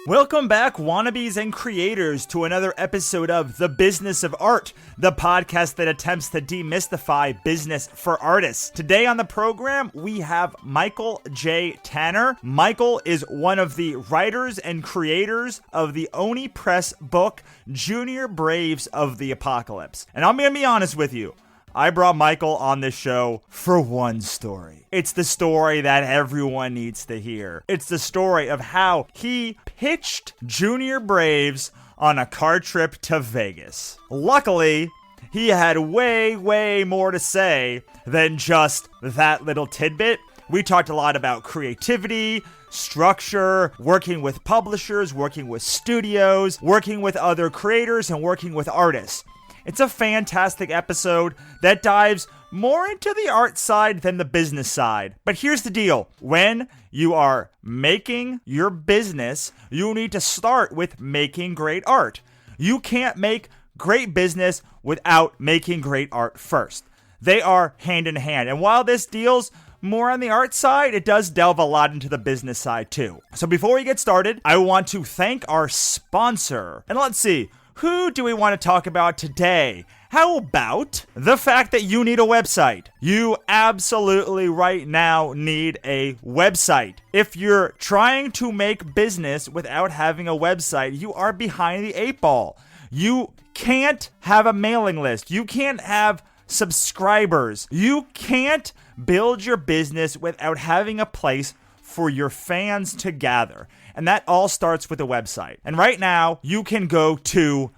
Welcome back, wannabes and creators, to another episode of The Business of Art, the podcast that attempts to demystify business for artists. Today on the program, we have Michael J. Tanner. Michael is one of the writers and creators of the Oni Press book, Junior Braves of the Apocalypse. And I'm going to be honest with you. I brought Michael on this show for one story. It's the story that everyone needs to hear. It's the story of how he pitched Junior Braves on a car trip to Vegas. Luckily, he had way more to say than just that little tidbit. We talked a lot about creativity, structure, working with publishers, working with studios, working with other creators, and working with artists. It's a fantastic episode that dives more into the art side than the business side. But here's the deal. When you are making your business, you need to start with making great art. You can't make great business without making great art first. They are hand in hand. And while this deals more on the art side, it does delve a lot into the business side too. So before we get started, I want to thank our sponsor. And let's see. Who do we want to talk about today? How about the fact that you need a website? You absolutely right now need a website. If you're trying to make business without having a website, you are behind the eight ball. You can't have a mailing list. You can't have subscribers. You can't build your business without having a place for your fans to gather. And that all starts with a website. And right now, you can go to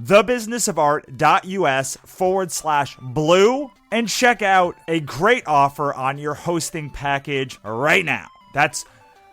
thebusinessofart.us/blue and check out a great offer on your hosting package right now. That's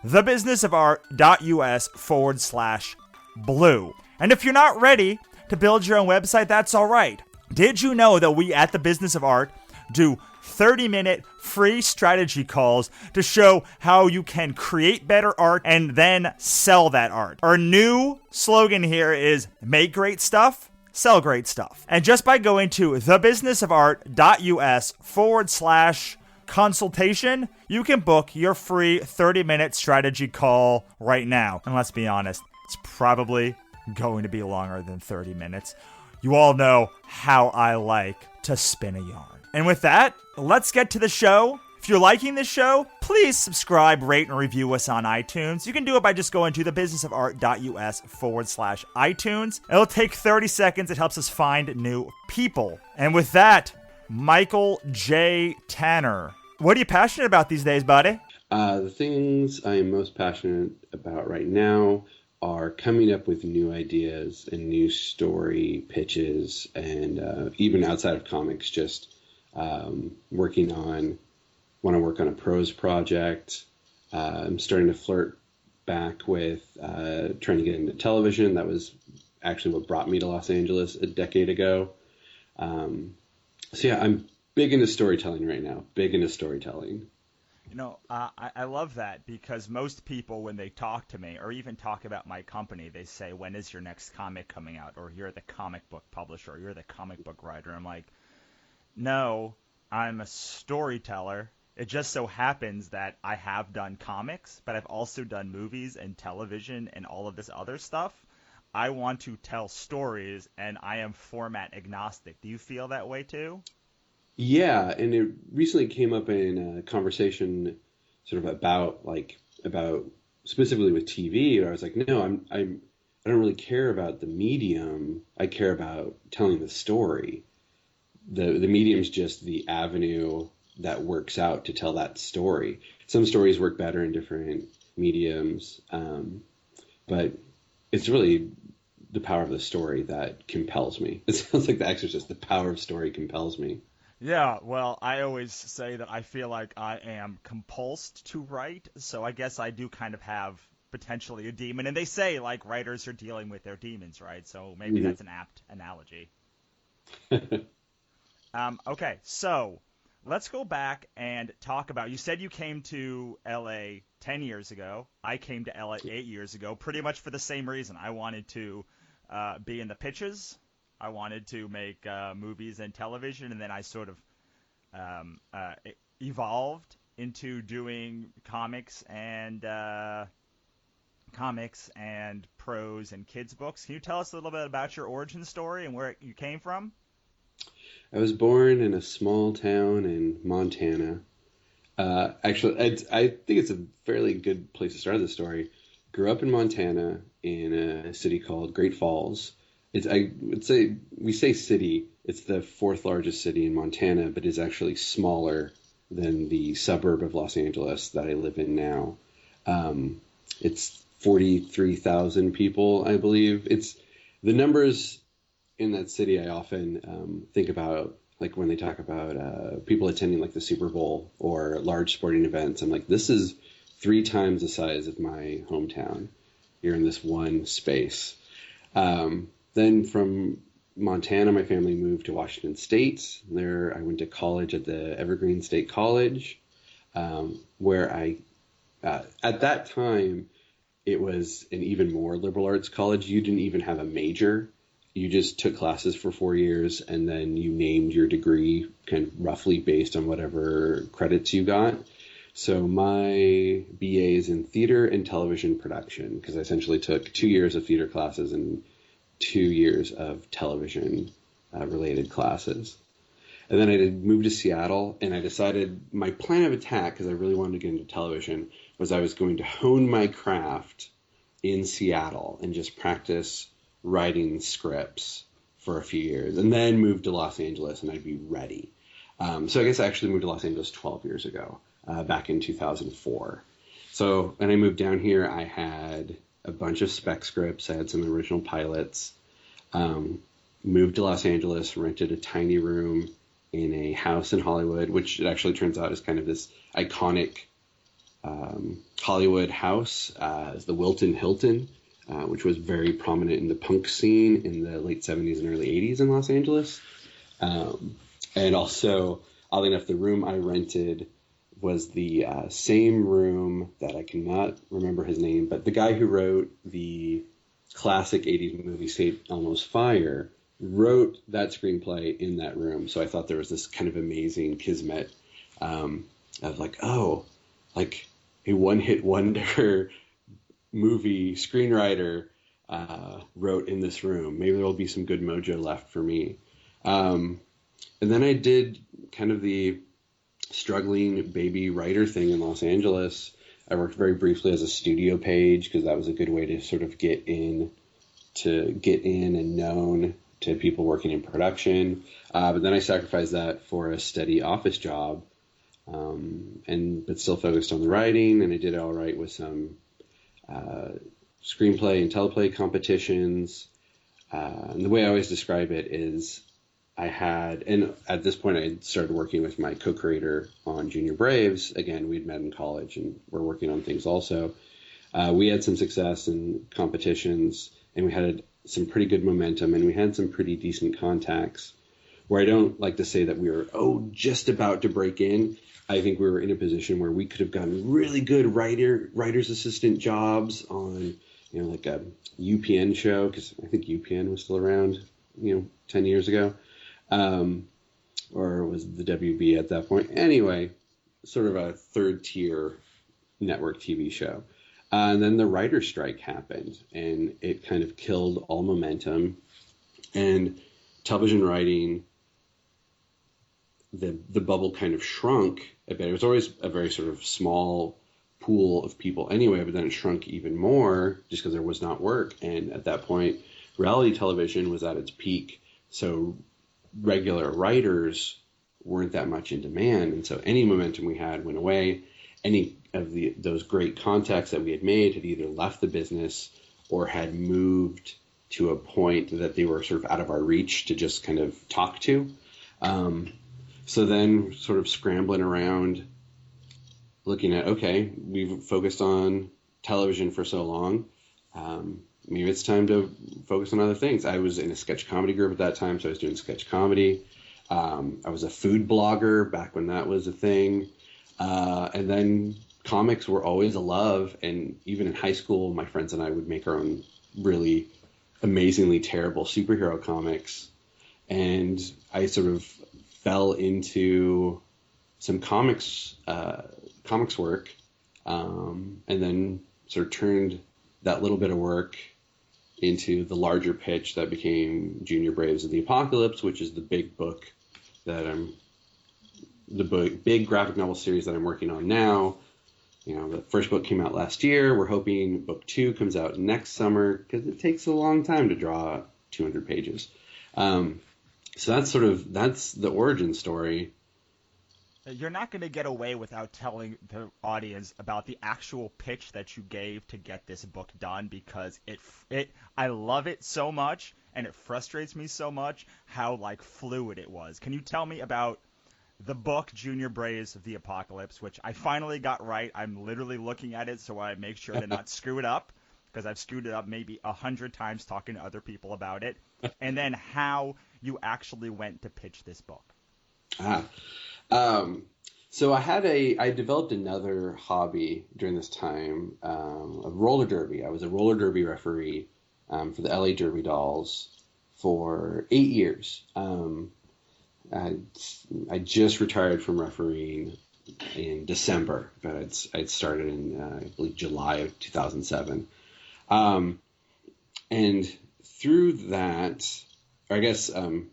thebusinessofart.us/blue. And if you're not ready to build your own website, that's all right. Did you know that we at The Business of Art do 30-minute free strategy calls to show how you can create better art and then sell that art? Our new slogan here is make great stuff, sell great stuff. And just by going to thebusinessofart.us/consultation, you can book your free 30-minute strategy call right now. And let's be honest, it's probably going to be longer than 30 minutes. You all know how I like to spin a yarn. And with that, let's get to the show. If you're liking this show, please subscribe, rate, and review us on iTunes. You can do it by just going to thebusinessofart.us/iTunes. It'll take 30 seconds. It helps us find new people. And with that, Michael J. Tanner. What are you passionate about these days, buddy? The things I am most passionate about right now are coming up with new ideas and new story pitches, and even outside of comics, just want to work on a prose project. I'm starting to flirt back with trying to get into television. That was actually what brought me to Los Angeles a decade ago. So yeah, I'm big into storytelling right now. Big into storytelling. You know, I love that because most people, when they talk to me or even talk about my company, they say, when is your next comic coming out? Or you're the comic book publisher, or you're the comic book writer. I'm like, no, I'm a storyteller. It just so happens that I have done comics, but I've also done movies and television and all of this other stuff. I want to tell stories, and I am format agnostic. Do you feel that way too? Yeah, and it recently came up in a conversation sort of about specifically with TV, where I was like, no, I don't really care about the medium. I care about telling the story. The medium's just the avenue that works out to tell that story. Some stories work better in different mediums, but it's really the power of the story that compels me. It sounds like The Exorcist. The power of story compels me. Yeah, well, I always say that I feel like I am compulsed to write, so I guess I do kind of have potentially a demon. And they say, like, writers are dealing with their demons, right? So maybe that's an apt analogy. Okay, so let's go back and talk about, you said you came to LA 10 years ago. I came to LA 8 years ago, pretty much for the same reason. I wanted to be in the pitches. I wanted to make movies and television, and then I sort of evolved into doing comics and comics and prose and kids books. Can you tell us a little bit about your origin story and where you came from? I was born in a small town in Montana. Actually, I think it's a fairly good place to start the story. Grew up in Montana in a city called Great Falls. I would say we say city. It's the fourth largest city in Montana, but is actually smaller than the suburb of Los Angeles that I live in now. It's 43,000 people, I believe. It's the numbers in that city. I often think about, like when they talk about people attending like the Super Bowl or large sporting events. I'm like, this is 3 times the size of my hometown. You're in this one space. Then from Montana, my family moved to Washington State. There, I went to college at the Evergreen State College, where at that time, it was an even more liberal arts college. You didn't even have a major. You just took classes for 4 years, and then you named your degree kind of roughly based on whatever credits you got. So my BA is in theater and television production, because I essentially took 2 years of theater classes and 2 years of television related classes. And then I moved to Seattle, and I decided my plan of attack, because I really wanted to get into television, was I was going to hone my craft in Seattle and just practice writing scripts for a few years, and then move to Los Angeles, and I'd be ready. So I guess I actually moved to Los Angeles 12 years ago, back in 2004. So when I moved down here, I had a bunch of spec scripts. I had some original pilots. Moved to Los Angeles, rented a tiny room in a house in Hollywood, which it actually turns out is kind of this iconic Hollywood house, the Wilton Hilton, which was very prominent in the punk scene in the late 70s and early 80s in Los Angeles. And also, oddly enough, the room I rented was the same room that I cannot remember his name, but the guy who wrote the classic 80s movie St. Elmo's Fire wrote that screenplay in that room. So I thought there was this kind of amazing kismet of like, oh, like a one-hit wonder movie screenwriter wrote in this room. Maybe there will be some good mojo left for me. And then I did kind of the struggling baby writer thing in Los Angeles. I worked very briefly as a studio page, because that was a good way to sort of get in and known to people working in production. But then I sacrificed that for a steady office job, but still focused on the writing, and I did all right with some screenplay and teleplay competitions. And the way I always describe it is and at this point I had started working with my co-creator on Junior Braves. Again, we'd met in college and we're working on things also. We had some success in competitions, and we had some pretty good momentum, and we had some pretty decent contacts, where I don't like to say that we were, just about to break in. I think we were in a position where we could have gotten really good writer's assistant jobs on, like a UPN show, because I think UPN was still around, 10 years ago. Or was the WB at that point. Anyway, sort of a third tier network TV show. And then the writer's strike happened, and it kind of killed all momentum. And television writing, the bubble kind of shrunk a bit. It was always a very sort of small pool of people anyway, but then it shrunk even more just because there was not work. And at that point, reality television was at its peak. So regular writers weren't that much in demand, and so any momentum we had went away. Any of those great contacts that we had made had either left the business or had moved to a point that they were sort of out of our reach to just kind of talk to. So then sort of scrambling around, looking at, okay, we've focused on television for so long. Maybe it's time to focus on other things. I was in a sketch comedy group at that time, so I was doing sketch comedy. I was a food blogger back when that was a thing. And then comics were always a love. And even in high school, my friends and I would make our own really amazingly terrible superhero comics. And I sort of fell into some comics work, and then sort of turned that little bit of work into the larger pitch that became Junior Braves of the Apocalypse, which is the big book that big graphic novel series that I'm working on now. The first book came out last year. We're hoping book 2 comes out next summer because it takes a long time to draw 200 pages. So that's the origin story. You're not going to get away without telling the audience about the actual pitch that you gave to get this book done, because I love it so much, and it frustrates me so much how fluid it was. Can you tell me about the book Junior Braves of the Apocalypse, which I finally got right? I'm literally looking at it so I make sure to not screw it up, because I've screwed it up maybe 100 times talking to other people about it, and then how you actually went to pitch this book. So I developed another hobby during this time, of roller derby. I was a roller derby referee for the LA Derby Dolls for 8 years. I just retired from refereeing in December, but I'd started in, I believe, July of 2007. And through that, or I guess in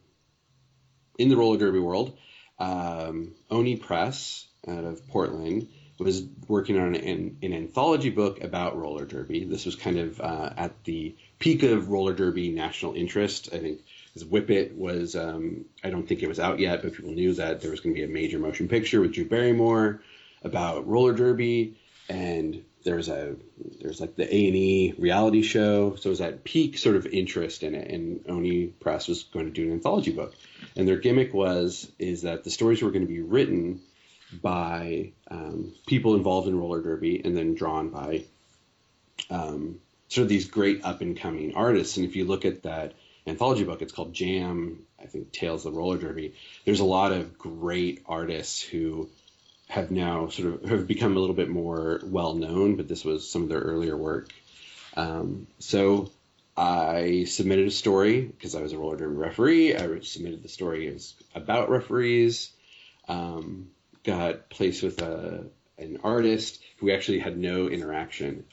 the roller derby world, Oni Press out of Portland was working on an anthology book about roller derby. This was kind of at the peak of roller derby national interest, I think, because Whip It was, I don't think it was out yet, but people knew that there was going to be a major motion picture with Drew Barrymore about roller derby, and there's like the A&E reality show, so it was at peak sort of interest in it, and Oni Press was going to do an anthology book. And their gimmick is that the stories were going to be written by people involved in roller derby and then drawn by sort of these great up-and-coming artists. And if you look at that anthology book, it's called Jam, I think, Tales of Roller Derby. There's a lot of great artists who have now have become a little bit more well-known, but this was some of their earlier work. So I submitted a story because I was a roller derby referee. I submitted the story as about referees. Got placed with an artist who actually had no interaction.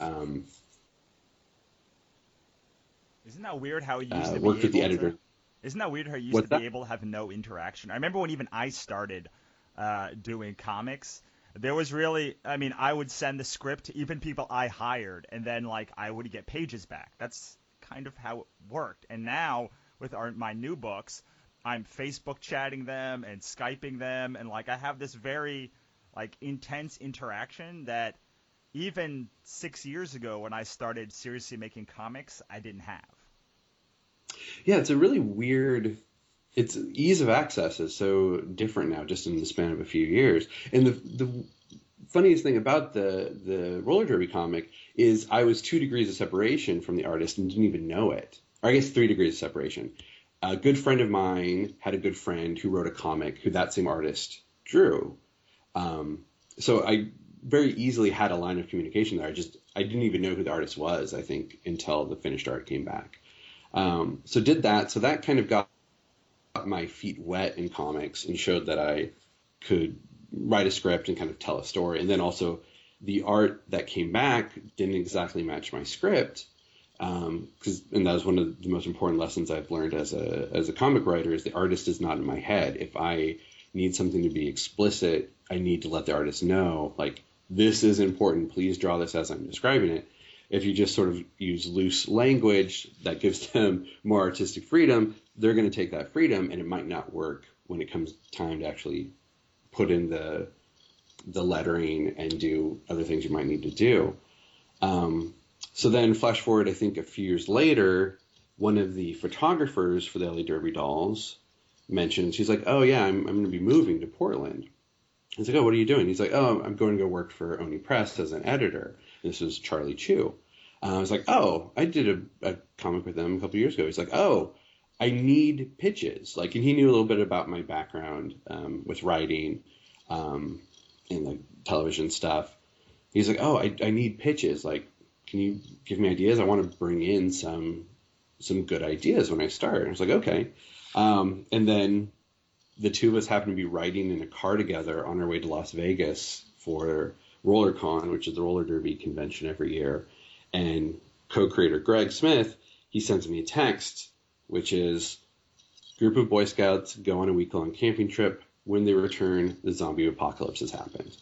Isn't that weird how you used to worked with the editor. Isn't that weird how you used to be able to have no interaction? I remember when even I started doing comics, there was really, I would send the script to even people I hired, and then I would get pages back. That's kind of how it worked. And now with my new books, I'm Facebook chatting them and Skyping them, and I have this very intense interaction that even 6 years ago when I started seriously making comics, I didn't have. Yeah, it's a really weird. Its ease of access is so different now, just in the span of a few years. And the funniest thing about the roller derby comic is I was 2 degrees of separation from the artist and didn't even know it. Or I guess 3 degrees of separation. A good friend of mine had a good friend who wrote a comic who that same artist drew. So I very easily had a line of communication there. I didn't even know who the artist was, I think, until the finished art came back. So did that. So that kind of got my feet wet in comics and showed that I could write a script and kind of tell a story. And then also the art that came back didn't exactly match my script. And that was one of the most important lessons I've learned as a comic writer is the artist is not in my head. If I need something to be explicit, I need to let the artist know, this is important. Please draw this as I'm describing it. If you just sort of use loose language that gives them more artistic freedom, they're going to take that freedom, and it might not work when it comes time to actually put in the lettering and do other things you might need to do. So then flash forward, I think a few years later, one of the photographers for the LA Derby Dolls mentioned, she's like, oh yeah, I'm going to be moving to Portland. I was like, oh, what are you doing? He's like, oh, I'm going to go work for Oni Press as an editor. This was Charlie Chu. I was like, oh, I did a comic with them a couple years ago. He's like, oh, I need pitches. And he knew a little bit about my background with writing and television stuff. He's like, oh, I need pitches. Can you give me ideas? I want to bring in some good ideas when I start. I was like, okay. And then the two of us happened to be riding in a car together on our way to Las Vegas for RollerCon, which is the roller derby convention every year. And co-creator Greg Smith, he sends me a text, which is, group of Boy Scouts go on a week-long camping trip. When they return, the zombie apocalypse has happened.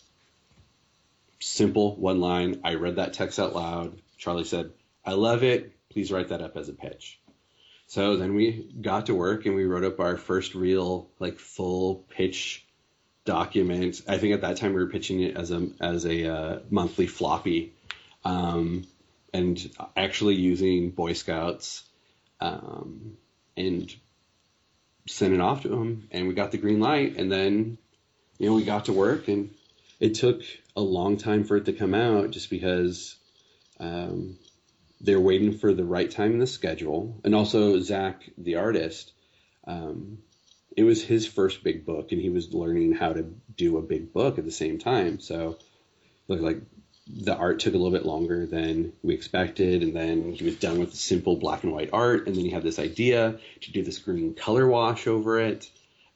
Simple, one line. I read that text out loud. Charlie said, I love it. Please write that up as a pitch. So then we got to work and we wrote up our first real, like, full pitch document. I think at that time we were pitching it as a monthly floppy, and actually using Boy Scouts, and sent it off to them, and we got the green light, and then, we got to work, and it took a long time for it to come out just because they're waiting for the right time in the schedule. And also Zach, the artist, it was his first big book, and he was learning how to do a big book at the same time. So it looked like the art took a little bit longer than we expected, and then he was done with the simple black and white art, and then he had this idea to do this green color wash over it,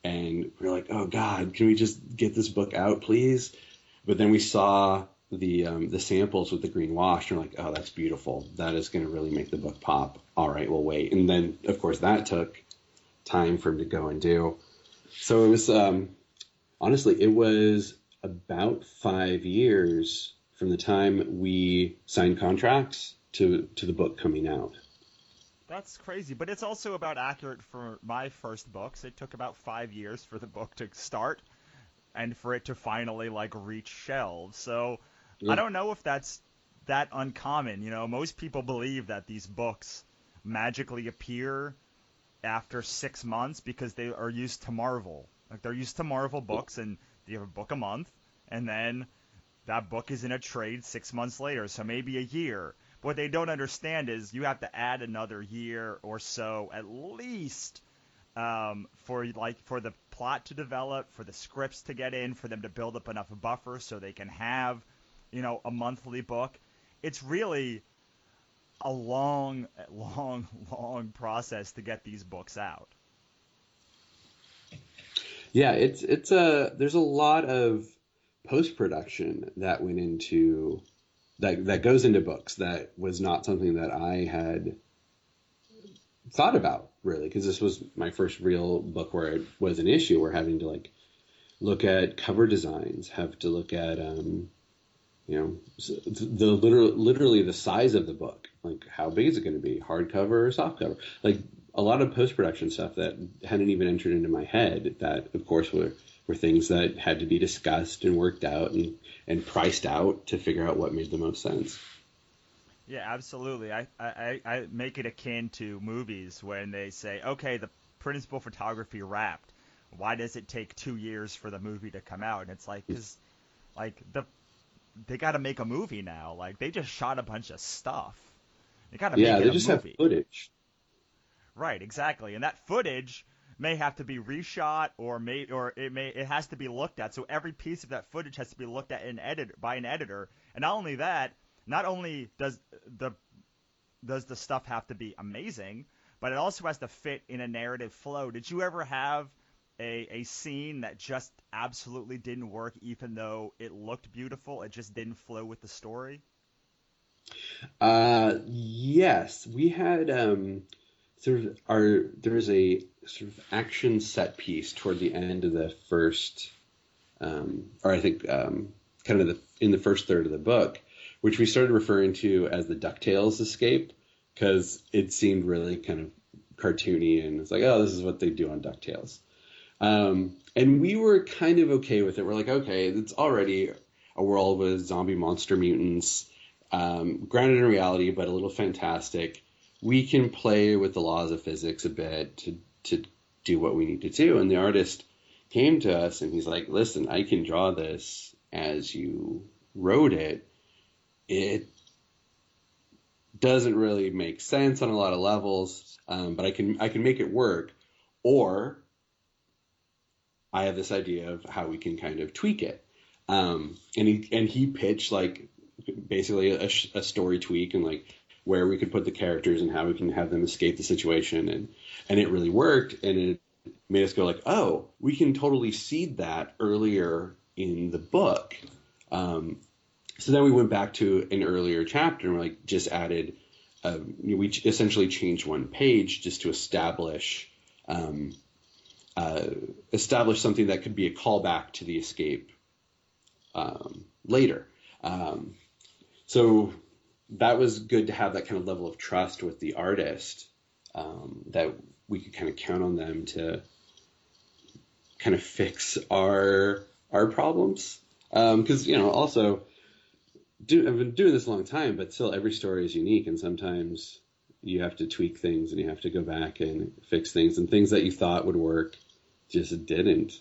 and we're like, oh God, can we just get this book out, please? But then we saw the samples with the green wash, and we're like, oh, that's beautiful. That is going to really make the book pop. All right, we'll wait. And then, of course, that took time for him to go and do. So it was, honestly, it was about 5 years from the time we signed contracts to the book coming out. That's crazy, but it's also about accurate for my first books. It took about 5 years for the book to start and for it to finally, like, reach shelves. So yeah. I don't know if that's that uncommon. Most people believe that these books magically appear after 6 months because they are used to Marvel. Like, they're used to Marvel books, and you have a book a month, and then that book is in a trade 6 months later, so maybe a year. What they don't understand is you have to add another year or so at least for the plot to develop, for the scripts to get in, for them to build up enough buffer so they can have, a monthly book. It's really a long process to get these books out. Yeah, there's a lot of post-production that went into that goes into books. That was not something that I had thought about, really, because this was my first real book where it was an issue. We're having to look at cover designs, have to look at literally the size of the book, like how big is it going to be, hardcover or softcover, like a lot of post-production stuff that hadn't even entered into my head. That, of course, were things that had to be discussed and worked out and priced out to figure out what made the most sense. Yeah, absolutely. I make it akin to movies when they say, okay, the principal photography wrapped. Why does it take 2 years for the movie to come out? And it's like, because they got to make a movie now. Like, they just shot a bunch of stuff. They got to make it a movie. Yeah, they just have footage. Right, exactly. And that footage may have to be reshot, or it has to be looked at. So every piece of that footage has to be looked at by an editor. And not only that, not only does the stuff have to be amazing, but it also has to fit in a narrative flow. Did you ever have a scene that just absolutely didn't work, even though it looked beautiful? It just didn't flow with the story? Yes, we had there was a sort of action set piece toward the end of the first, or I think kind of in the first third of the book, which we started referring to as the DuckTales escape, because it seemed really kind of cartoony, and it's like, oh, this is what they do on DuckTales. And we were kind of okay with it. We're like, okay, it's already a world with zombie monster mutants, grounded in reality, but a little fantastic. We can play with the laws of physics a bit to do what we need to do. And the artist came to us and he's like, listen, I can draw this as you wrote it. It doesn't really make sense on a lot of levels, but I can make it work. Or I have this idea of how we can kind of tweak it. And he pitched like basically a story tweak and like where we could put the characters and how we can have them escape the situation. And it really worked. And it made us go like, oh, we can totally seed that earlier in the book. So then we went back to an earlier chapter and like just added we essentially changed one page just to establish something that could be a callback to the escape later. So that was good to have that kind of level of trust with the artist, that we could kind of count on them to kind of fix our problems. Because, also I've been doing this a long time, but still every story is unique, and sometimes you have to tweak things and you have to go back and fix things, and things that you thought would work just didn't.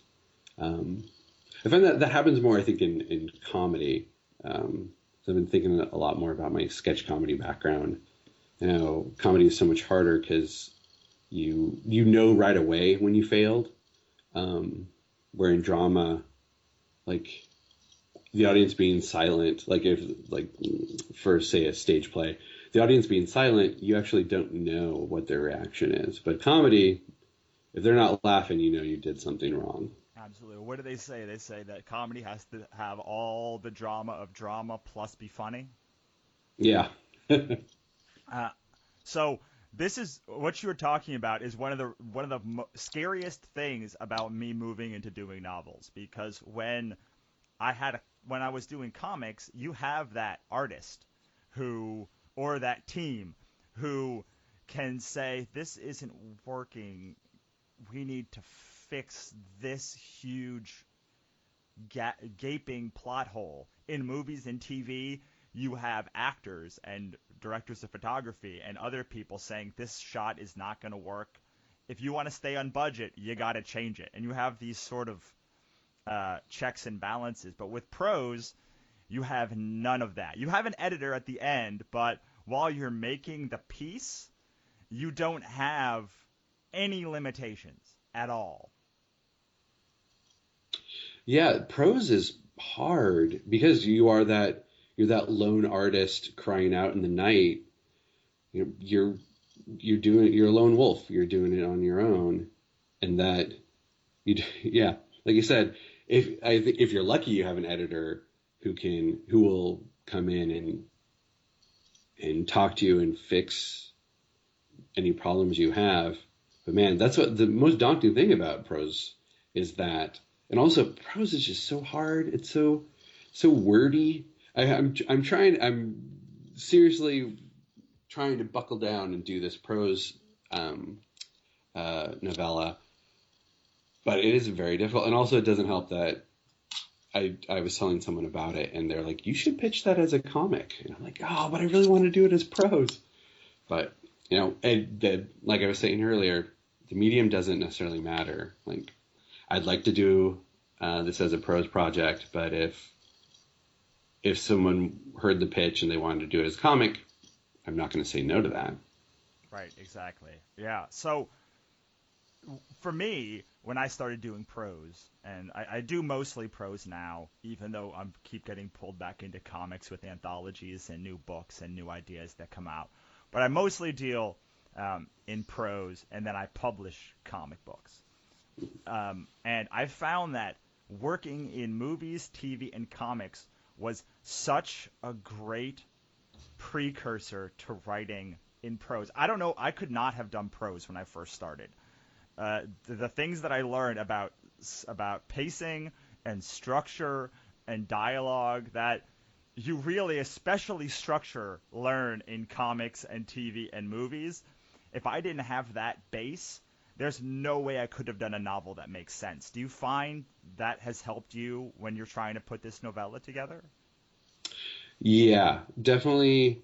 I find that happens more, I think, in comedy. So I've been thinking a lot more about my sketch comedy background. Comedy is so much harder because you know right away when you failed. Where in drama, like the audience being silent, for say a stage play, the audience being silent, you actually don't know what their reaction is. But comedy, if they're not laughing, you did something wrong. Absolutely. What do they say? They say that comedy has to have all the drama of drama plus be funny. Yeah. So this is what you were talking about is one of the scariest things about me moving into doing novels, because when I was doing comics, you have that artist or that team who can say, this isn't working. We need to fix this huge gaping plot hole. In movies and TV, you have actors and directors of photography and other people saying this shot is not going to work. If you want to stay on budget, you got to change it. And you have these sort of checks and balances. But with prose, you have none of that. You have an editor at the end, but while you're making the piece, you don't have any limitations at all. Yeah, prose is hard because you're that lone artist crying out in the night. You're a lone wolf. You're doing it on your own, and that like you said, if you're lucky, you have an editor who will come in and talk to you and fix any problems you have. But man, that's what the most daunting thing about prose is that. And also, prose is just so hard. It's so wordy. I'm seriously trying to buckle down and do this prose novella, but it is very difficult. And also, it doesn't help that I was telling someone about it, and they're like, "You should pitch that as a comic." And I'm like, "Oh, but I really want to do it as prose." But like I was saying earlier, the medium doesn't necessarily matter. Like, I'd like to do this as a prose project, but if someone heard the pitch and they wanted to do it as a comic, I'm not going to say no to that. Right, exactly. Yeah. So for me, when I started doing prose, and I do mostly prose now, even though I keep getting pulled back into comics with anthologies and new books and new ideas that come out, but I mostly deal in prose, and then I publish comic books. And I found that working in movies, TV, and comics was such a great precursor to writing in prose. I don't know, I could not have done prose when I first started. The things that I learned about pacing and structure and dialogue that you really, especially structure, learn in comics and TV and movies. If I didn't have that base, there's no way I could have done a novel that makes sense. Do you find that has helped you when you're trying to put this novella together? Yeah, definitely.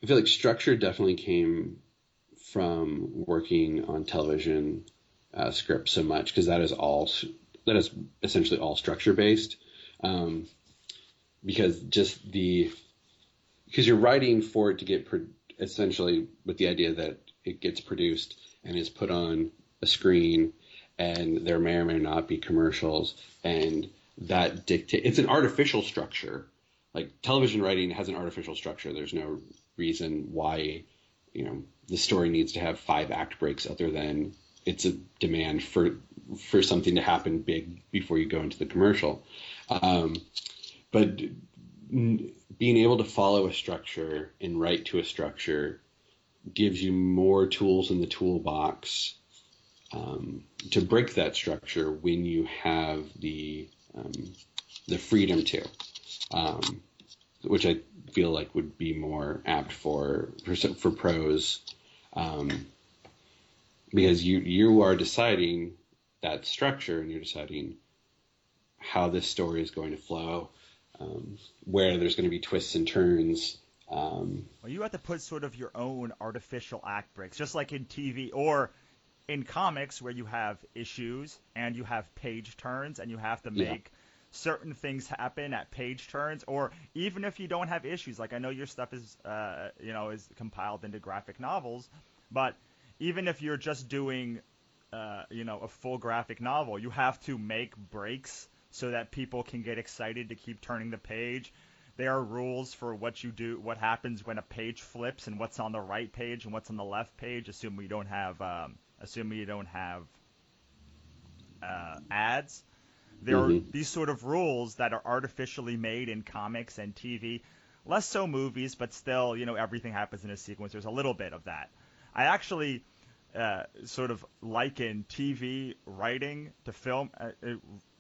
I feel like structure definitely came from working on television scripts so much, because that is essentially all structure based. Because you're writing for it to get essentially with the idea that it gets produced and is put on a screen, and there may or may not be commercials, and that dictates. It's an artificial structure. Like, television writing has an artificial structure. There's no reason why, the story needs to have 5 act breaks other than it's a demand for something to happen big before you go into the commercial. But being able to follow a structure and write to a structure gives you more tools in the toolbox to break that structure when you have the freedom to, which I feel like would be more apt for prose, because you are deciding that structure, and you're deciding how this story is going to flow, where there's going to be twists and turns. Well, you have to put sort of your own artificial act breaks, just like in TV or in comics where you have issues and you have page turns and you have to make certain things happen at page turns, or even if you don't have issues, like I know your stuff is, is compiled into graphic novels, but even if you're just doing, a full graphic novel, you have to make breaks so that people can get excited to keep turning the page. There are rules for what you do, what happens when a page flips, and what's on the right page and what's on the left page. Assuming you don't have ads. There are these sort of rules that are artificially made in comics and TV. Less so movies, but still, everything happens in a sequence. There's a little bit of that. I actually sort of liken TV writing to film.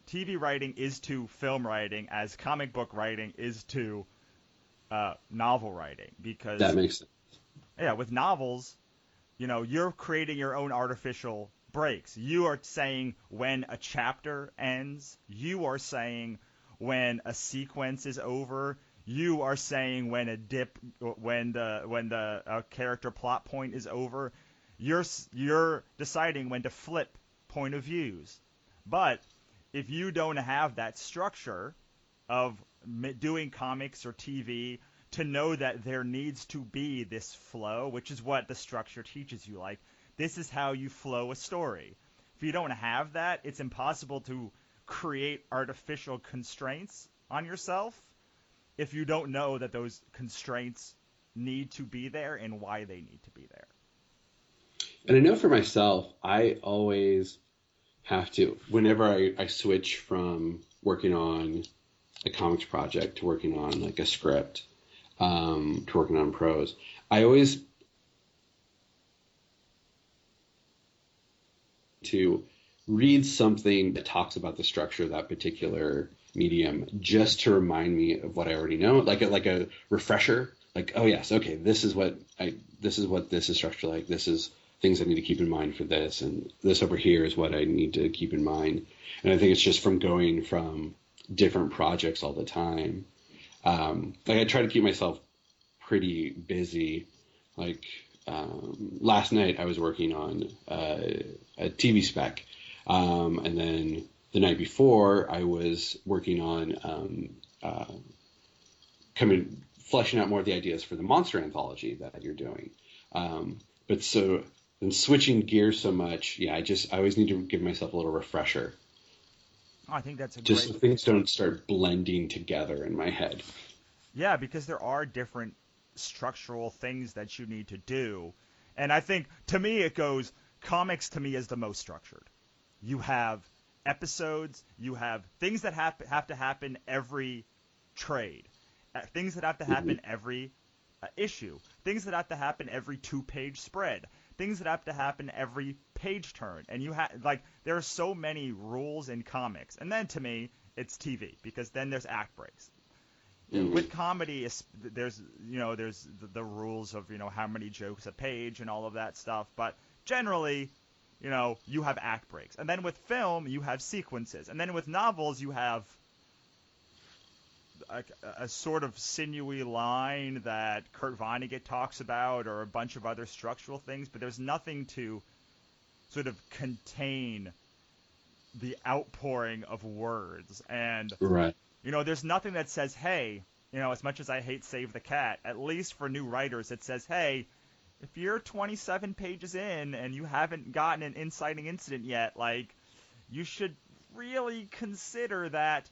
TV writing is to film writing as comic book writing is to novel writing, because That makes sense. yeah, with novels, you're creating your own artificial breaks. You are saying when a chapter ends. You are saying when a sequence is over. You are saying when the character plot point is over. You're deciding when to flip point of views. But if you don't have that structure of doing comics or TV, to know that there needs to be this flow, which is what the structure teaches you. Like, this is how you flow a story. If you don't have that, it's impossible to create artificial constraints on yourself if you don't know that those constraints need to be there and why they need to be there. And I know for myself, I always have to, whenever I switch from working on a comics project to working on like a script, to working on prose, I always to read something that talks about the structure of that particular medium, just to remind me of what I already know, like a refresher. Like, oh yes, okay, this is what this is structured like. This is things I need to keep in mind for this, and this over here is what I need to keep in mind. And I think it's just from going from different projects all the time. Like, I try to keep myself pretty busy. Like, last night I was working on a TV spec, and then the night before I was working on fleshing out more of the ideas for the monster anthology that you're doing. But so, and switching gears so much, yeah, I always need to give myself a little refresher. Oh, I think that's a just great... so things don't start blending together in my head. Yeah, because there are different structural things that you need to do. And I think, to me, it goes, comics to me is the most structured. You have episodes, you have things that have to happen every trade, things that have to happen every issue, things that have to happen every 2-page spread, things that have to happen every page turn. And you have, like, there are so many rules in comics. And then, to me, it's TV, because then there's act breaks. With comedy, there's the rules of how many jokes a page and all of that stuff, but generally, you have act breaks. And then with film, you have sequences, and then with novels, you have a sort of sinewy line that Kurt Vonnegut talks about, or a bunch of other structural things, but there's nothing to sort of contain the outpouring of words. And Right. There's nothing that says, hey, as much as I hate Save the Cat, at least for new writers, it says, hey, if you're 27 pages in and you haven't gotten an inciting incident yet, like, you should really consider that,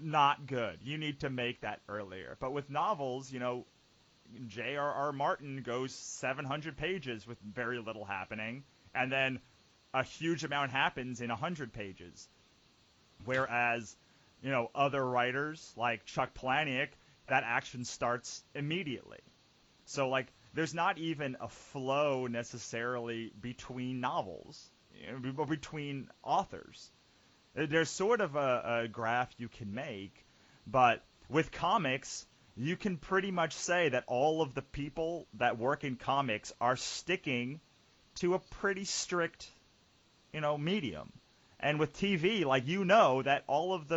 not good. You need to make that earlier. But with novels, J.R.R. Martin goes 700 pages with very little happening, and then a huge amount happens in 100 pages. Whereas, other writers like Chuck Palahniuk, that action starts immediately. So, like, there's not even a flow necessarily between novels, or between authors. There's sort of a graph you can make, but with comics, you can pretty much say that all of the people that work in comics are sticking to a pretty strict, medium. And with TV, like that all of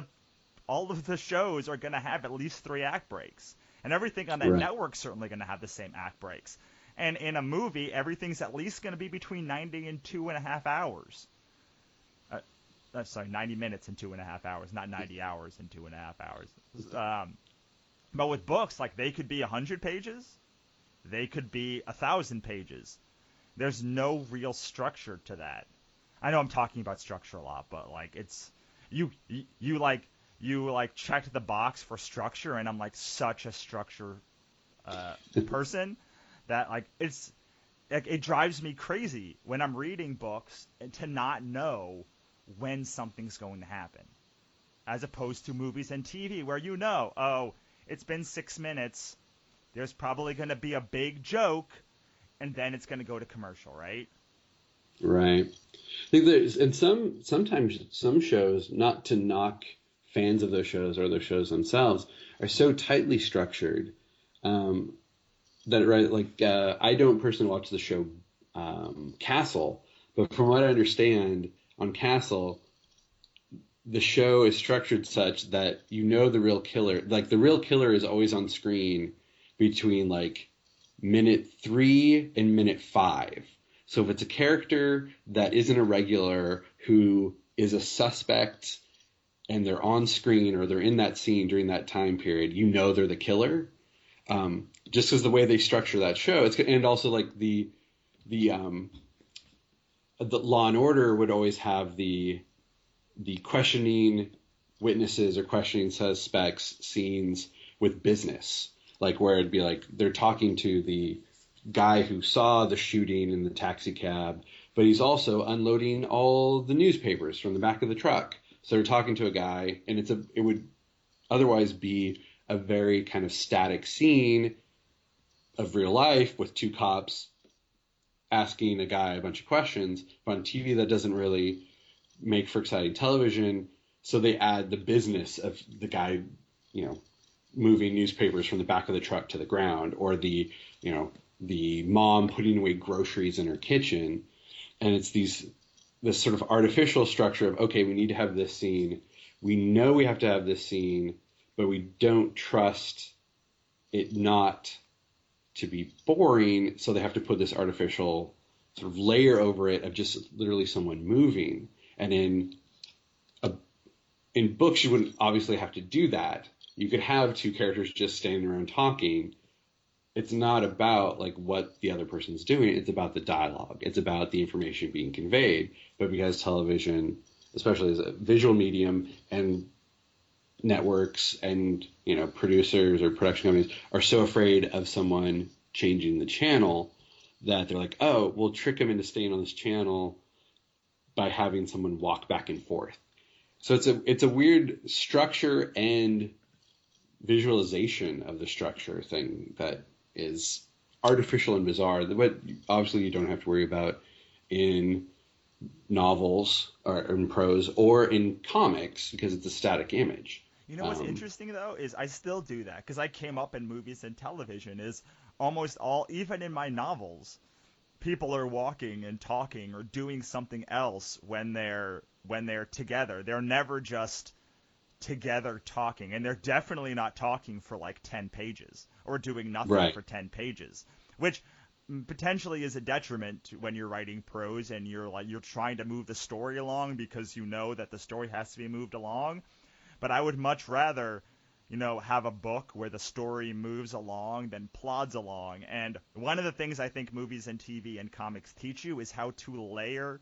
the shows are going to have at least 3 act breaks, and everything on that Right. network's certainly going to have the same act breaks. And in a movie, everything's at least going to be between 90 and 2.5 hours. Sorry, 90 minutes and 2.5 hours, not 90 hours and 2.5 hours. But with books, like they could be 100 pages, they could be 1,000 pages. There's no real structure to that. I know I'm talking about structure a lot, but like it's you checked the box for structure, and I'm like such a structure person that like it drives me crazy when I'm reading books to not know when something's going to happen, as opposed to movies and TV where oh, it's been 6 minutes, there's probably going to be a big joke, and then it's going to go to commercial, right? Right. I think and sometimes some shows, not to knock fans of those shows or those shows themselves, are so tightly structured that, right, like I don't personally watch the show Castle, but from what I understand on Castle, the show is structured such that the real killer, like the real killer is always on screen between like minute 3 and minute 5. So if it's a character that isn't a regular who is a suspect and they're on screen or they're in that scene during that time period, they're the killer. Just because the way they structure that show, and also like the Law and Order would always have the questioning witnesses or questioning suspects scenes with business, like where it'd be like they're talking to the guy who saw the shooting in the taxi cab, but he's also unloading all the newspapers from the back of the truck. So they're talking to a guy, and it would otherwise be a very kind of static scene of real life with 2 cops asking a guy a bunch of questions. But on TV, that doesn't really make for exciting television. So they add the business of the guy, moving newspapers from the back of the truck to the ground, or the mom putting away groceries in her kitchen. And it's this sort of artificial structure of, okay, we need to have this scene. We know we have to have this scene, but we don't trust it not to be boring. So they have to put this artificial sort of layer over it of just literally someone moving. And in books, you wouldn't obviously have to do that. You could have 2 characters just standing around talking. It's not about like what the other person's doing. It's about the dialogue. It's about the information being conveyed. But because television, especially as a visual medium, and networks and producers or production companies are so afraid of someone changing the channel that they're like, oh, we'll trick them into staying on this channel by having someone walk back and forth. So it's a weird structure and visualization of the structure thing that is artificial and bizarre. But obviously you don't have to worry about in novels or in prose or in comics because it's a static image. What's interesting though is I still do that because I came up in movies and television. Is almost all, even in my novels, people are walking and talking or doing something else when they're together. They're never just together talking, and they're definitely not talking for like 10 pages or doing nothing Right. for 10 pages, which potentially is a detriment when you're writing prose and you're trying to move the story along because that the story has to be moved along. But I would much rather, have a book where the story moves along than plods along. And one of the things I think movies and TV and comics teach you is how to layer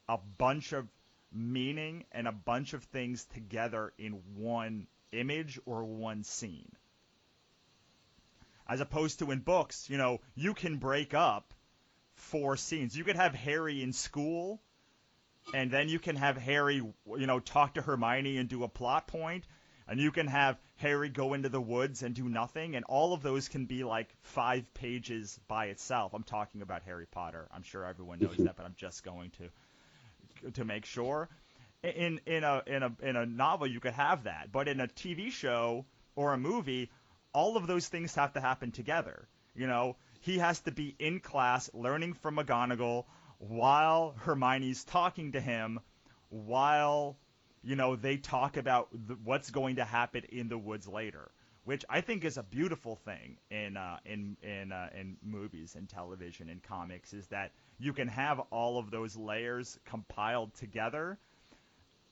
a bunch of meaning and a bunch of things together in one image or one scene. As opposed to in books, you can break up 4 scenes. You could have Harry in school, and then you can have Harry, talk to Hermione and do a plot point. And you can have Harry go into the woods and do nothing, and all of those can be like 5 pages by itself. I'm talking about Harry Potter. I'm sure everyone knows that, but I'm just going to make sure. In a novel, you could have that, but in a TV show or a movie, all of those things have to happen together. He has to be in class learning from McGonagall while Hermione's talking to him, while they talk about what's going to happen in the woods later, which I think is a beautiful thing in movies and television and comics, is that you can have all of those layers compiled together,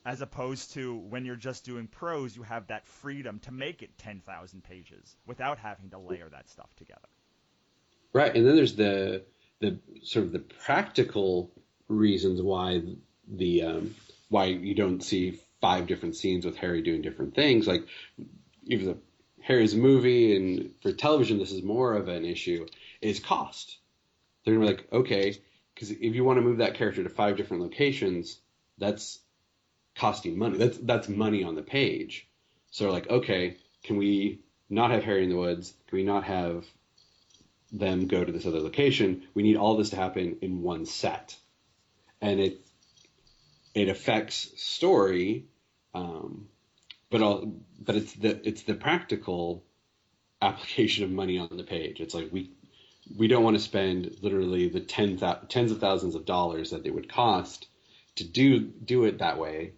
as opposed to when you're just doing prose, you have that freedom to make it 10,000 pages without having to layer that stuff together. Right, and then there's the sort of the practical reasons why why you don't see 5 different scenes with Harry doing different things. Like, even Harry's movie, and for television, this is more of an issue, is cost. They're gonna be like, okay, because if you want to move that character to 5 different locations, that's costing money. That's money on the page. So like, okay, can we not have Harry in the woods? Can we not have them go to this other location? We need all this to happen in one set, and it affects story, but it's the practical application of money on the page. It's like we don't want to spend literally the tens of thousands of dollars that it would cost to do it that way.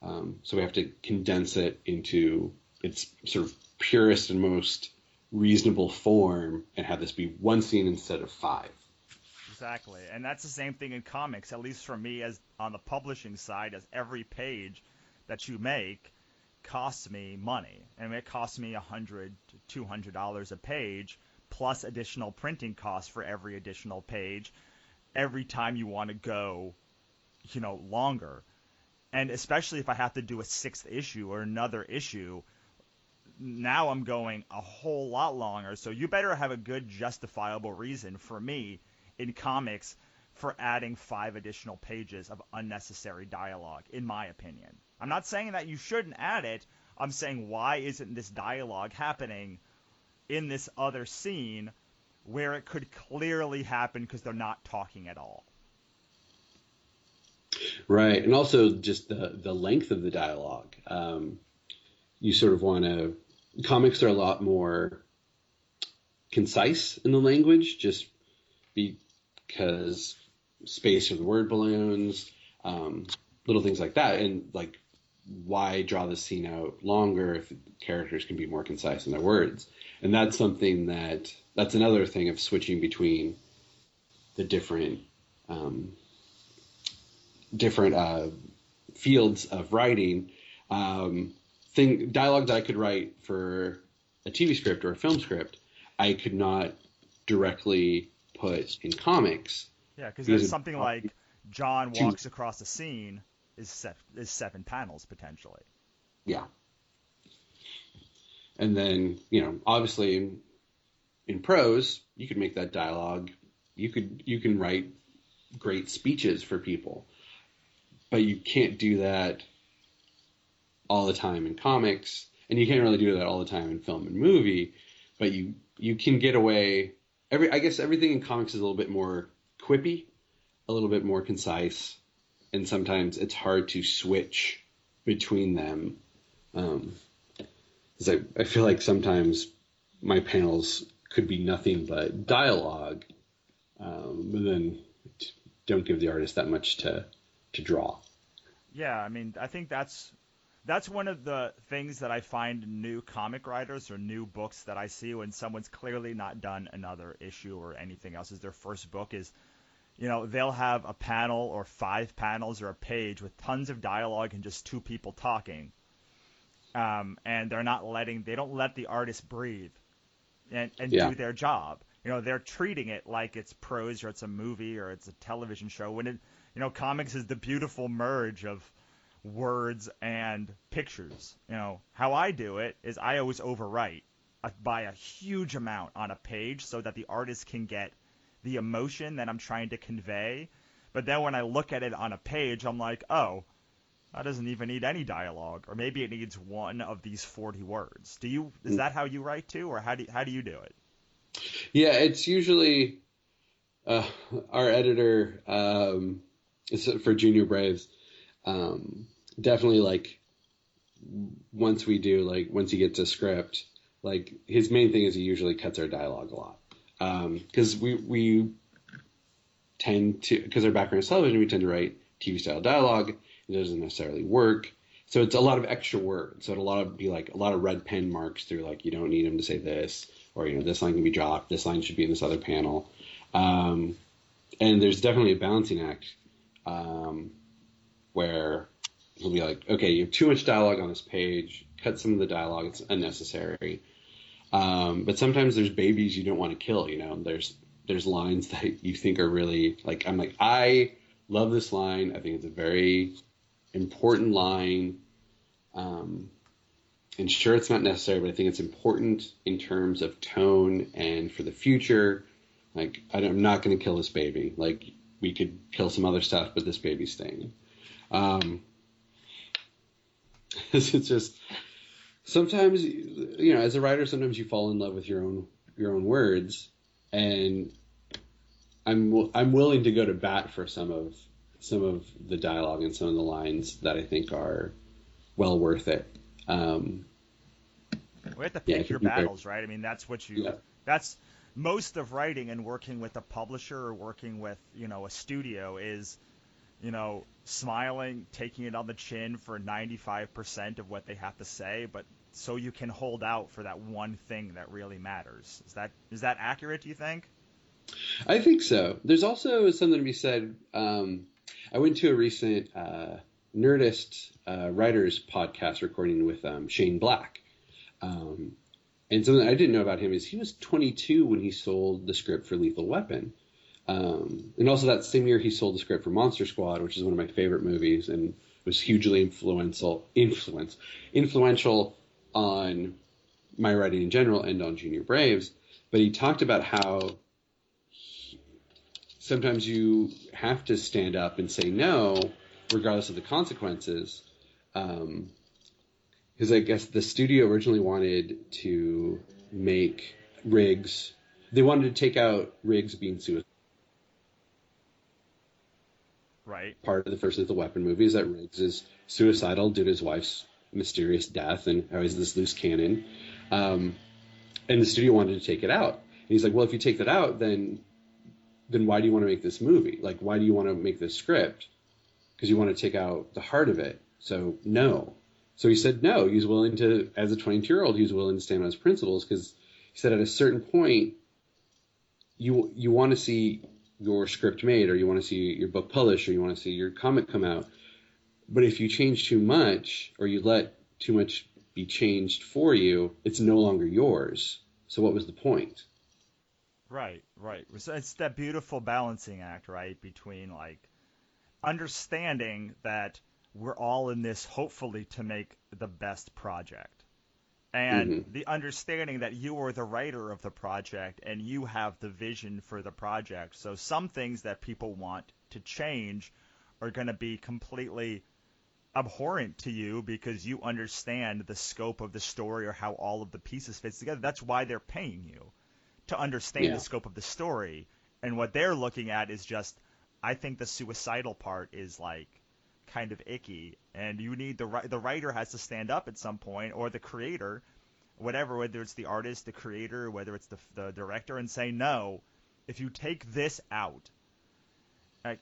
So we have to condense it into its sort of purest and most reasonable form and have this be one scene instead of 5. Exactly. And that's the same thing in comics, at least for me as on the publishing side, as every page that you make costs me money. And it costs me $100 to $200 a page, plus additional printing costs for every additional page every time you want to go, longer. And especially if I have to do a 6th issue or another issue, now I'm going a whole lot longer. So you better have a good justifiable reason for me in comics for adding 5 additional pages of unnecessary dialogue, in my opinion. I'm not saying that you shouldn't add it. I'm saying, why isn't this dialogue happening in this other scene where it could clearly happen because they're not talking at all? Right. And also just the length of the dialogue. You sort of want to... Comics are a lot more concise in the language, just because space or the word balloons, little things like that. And like, why draw the scene out longer if characters can be more concise in their words? And that's something that's another thing of switching between the different fields of writing. Dialogue that I could write for a TV script or a film script, I could not directly put in comics. Yeah, because there's something like John walks across a scene is 7 panels potentially. Yeah. And then, obviously in prose, you could make that dialogue. You can write great speeches for people, but you can't do that all the time in comics, and you can't really do that all the time in film and movie, but you can get away. I guess everything in comics is a little bit more quippy, a little bit more concise, and sometimes it's hard to switch between them. 'Cause I feel like sometimes my panels could be nothing but dialogue, but then don't give the artist that much to draw. Yeah, I mean, I think that's one of the things that I find in new comic writers or new books that I see when someone's clearly not done another issue or anything else as their first book is, they'll have a panel or 5 panels or a page with tons of dialogue and just 2 people talking. And they don't let the artist breathe and do their job. They're treating it like it's prose or it's a movie or it's a television show when comics is the beautiful merge of words and pictures. How I do it is I always overwrite by a huge amount on a page so that the artist can get the emotion that I'm trying to convey. But then when I look at it on a page, I'm like, oh, That doesn't even need any dialogue, or maybe it needs one of these 40 words. Is that how you write too, or how do you do it? Yeah, it's usually uh, our editor for Junior Braves. Definitely like once he gets a script, like his main thing is he usually cuts our dialogue a lot because we tend to, because our background is television, we tend to write TV style dialogue. It doesn't necessarily work. So it's a lot of extra words. So be like a lot of red pen marks through like you don't need him to say this, or this line can be dropped. This line should be in this other panel. And there's definitely a balancing act where he'll be like, okay, you have too much dialogue on this page. Cut some of the dialogue; it's unnecessary. But sometimes there's babies you don't want to kill. There's lines that you think are really like. I'm like, I love this line. I think it's a very important line. And sure, it's not necessary, but I think it's important in terms of tone and for the future. Like, I'm not going to kill this baby. Like, we could kill some other stuff, but this baby's staying. It's just sometimes, as a writer, sometimes you fall in love with your own words, and I'm willing to go to bat for some of the dialogue and some of the lines that I think are well worth it. We have to pick your battles, right? I mean, that's what that's most of writing and working with a publisher or working with, a studio is, smiling, taking it on the chin for 95% of what they have to say, but so you can hold out for that one thing that really matters. Is that accurate, do you think? I think so. There's also something to be said. I went to a recent Nerdist writers podcast recording with Shane Black. And something I didn't know about him is he was 22 when he sold the script for Lethal Weapon. And also that same year he sold the script for Monster Squad, which is one of my favorite movies and was hugely influential on my writing in general and on Junior Braves. But he talked about how sometimes you have to stand up and say no, regardless of the consequences. Because I guess the studio originally wanted to make Riggs. They wanted to take out Riggs being suicidal. Right. Part of the first Lethal Weapon movie is that Riggs is suicidal due to his wife's mysterious death and how he's this loose cannon. And the studio wanted to take it out. And he's like, well, if you take that out, then why do you want to make this movie? Like, why do you want to make this script? Because you want to take out the heart of it. So, no. So he said no. He was willing to, as a 22-year-old, he was willing to stand on his principles because he said at a certain point, you want to see your script made, or you want to see your book published, or you want to see your comic come out. But if you change too much, or you let too much be changed for you, it's no longer yours. So what was the point? Right. So it's that beautiful balancing act, right, between like understanding that we're all in this hopefully to make the best project, and the understanding that you are the writer of the project and you have the vision for the project. So some things that people want to change are going to be completely abhorrent to you because you understand the scope of the story or how all of the pieces fits together. That's why they're paying you, to understand the scope of the story. And what they're looking at is just, I think the suicidal part is like kind of icky, and you need the writer has to stand up at some point, or the creator, whether it's the artist, the creator, whether it's the director, and say, no, if you take this out,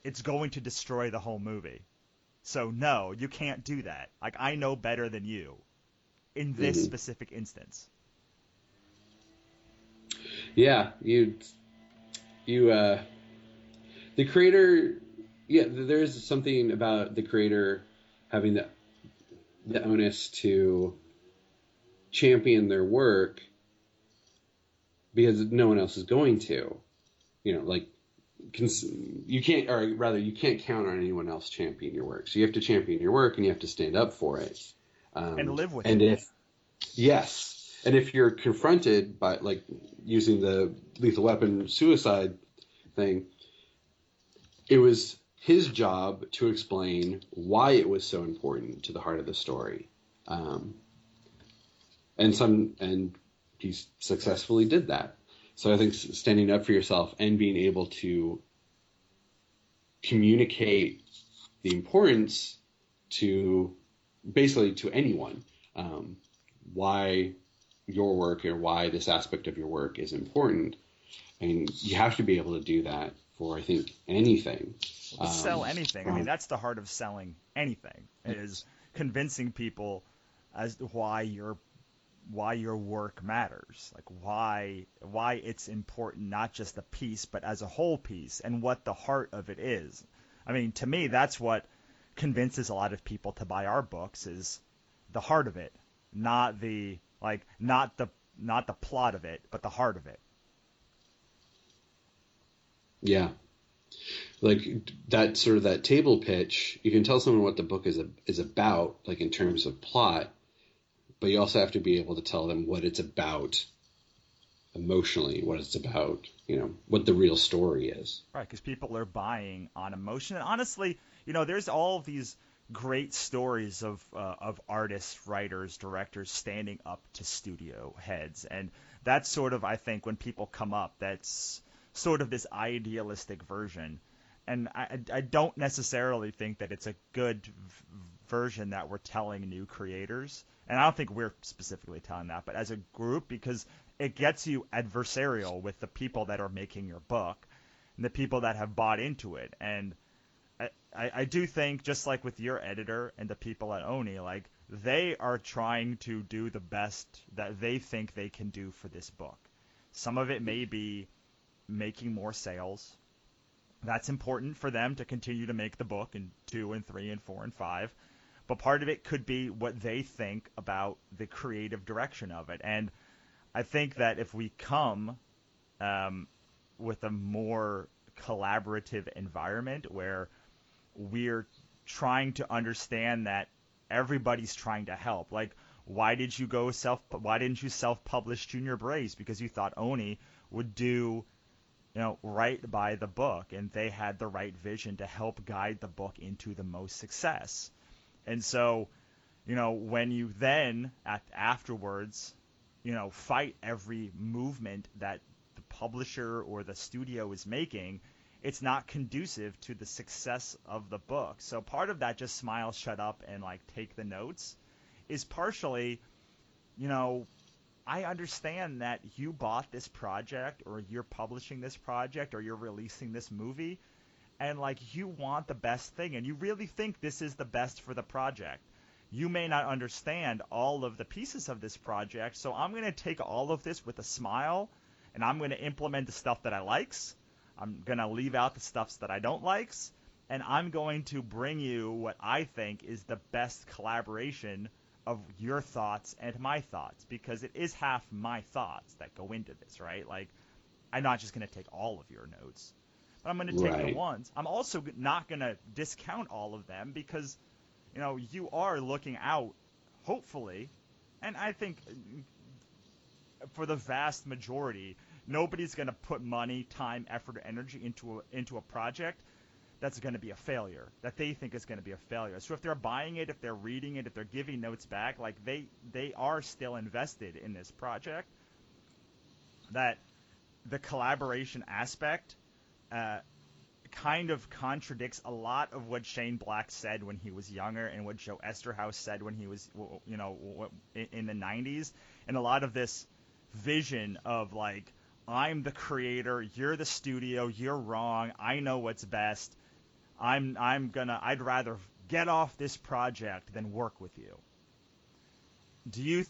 it's going to destroy the whole movie. So no, you can't do that. Like, I know better than you in this specific instance. Yeah, the creator. Yeah, there's something about the creator having the onus to champion their work because no one else is going to. You can't, or rather, you can't count on anyone else championing your work. So you have to champion your work, and you have to stand up for it and live with it. And if you're confronted by, like, using the Lethal Weapon suicide thing, it was his job to explain why it was so important to the heart of the story. Um, and he successfully did that. So I think standing up for yourself and being able to communicate the importance to basically to anyone, why your work or why this aspect of your work is important. And you have to be able to do that for, I think, anything. Sell anything. I mean, that's the heart of selling anything, is convincing people as to why your work matters, like why it's important, not just a piece, but as a whole piece, and what the heart of it is. I mean, to me, that's what convinces a lot of people to buy our books, is the heart of it, not the not the plot of it, but the heart of it. Yeah, like that sort of that table pitch. You can tell someone what the book is about, like in terms of plot, but you also have to be able to tell them what it's about emotionally, what it's about, what the real story is. Right, because people are buying on emotion. And honestly, there's all of these great stories of artists, writers, directors standing up to studio heads, and that's sort of, I think, when people come up, that's sort of this idealistic version. And I don't necessarily think that it's a good version that we're telling new creators. And I don't think we're specifically telling that, but as a group, because it gets you adversarial with the people that are making your book and the people that have bought into it. And I do think, just like with your editor and the people at Oni, like, they are trying to do the best that they think they can do for this book. Some of it may be making more sales. That's important for them to continue to make the book in 2 and 3 and 4 and 5. But part of it could be what they think about the creative direction of it. And I think that if we come with a more collaborative environment where we're trying to understand that everybody's trying to help. Like, why didn't you self-publish Junior Braves? Because you thought Oni would do, right by the book, and they had the right vision to help guide the book into the most success. And so, when you then afterwards, fight every movement that the publisher or the studio is making, it's not conducive to the success of the book. So part of that, just smile, shut up, and like take the notes, is partially, I understand that you bought this project, or you're publishing this project, or you're releasing this movie, and like you want the best thing, and you really think this is the best for the project. You may not understand all of the pieces of this project, so I'm going to take all of this with a smile, and I'm going to implement the stuff that I likes. I'm going to leave out the stuffs that I don't likes, and I'm going to bring you what I think is the best collaboration of your thoughts and my thoughts, because it is half my thoughts that go into this, right? Like, I'm not just going to take all of your notes, but I'm going to take the ones. I'm also not going to discount all of them, because, you are looking out, hopefully, and I think for the vast majority, nobody's going to put money, time, effort, or energy into a project that's going to be a failure, that they think is going to be a failure. So if they're buying it, if they're reading it, if they're giving notes back, like they are still invested in this project. That the collaboration aspect kind of contradicts a lot of what Shane Black said when he was younger, and what Joe Esterhaus said when he was, in the 90s, and a lot of this vision of like, I'm the creator, you're the studio, you're wrong, I know what's best. I'd rather get off this project than work with you. Do you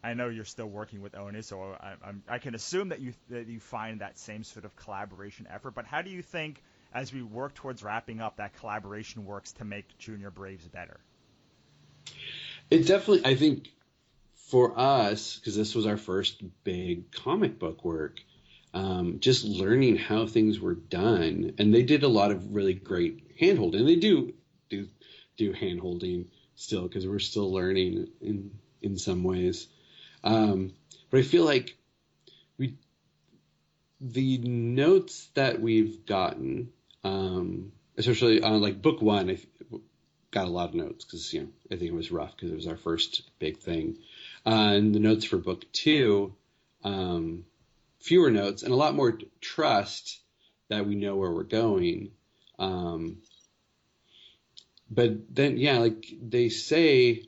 I know you're still working with Oni, so I can assume that you find that same sort of collaboration effort. But how do you think, as we work towards wrapping up, that collaboration works to make Junior Braves better? It definitely, I think, for us, because this was our first big comic book work, just learning how things were done, and they did a lot of really great hand-holding. They do hand-holding still, because we're still learning in some ways. But I feel like the notes that we've gotten, Especially on like book one, I got a lot of notes because, I think it was rough because it was our first big thing. And the notes for book two, fewer notes and a lot more trust that we know where we're going. But then, yeah, like they say,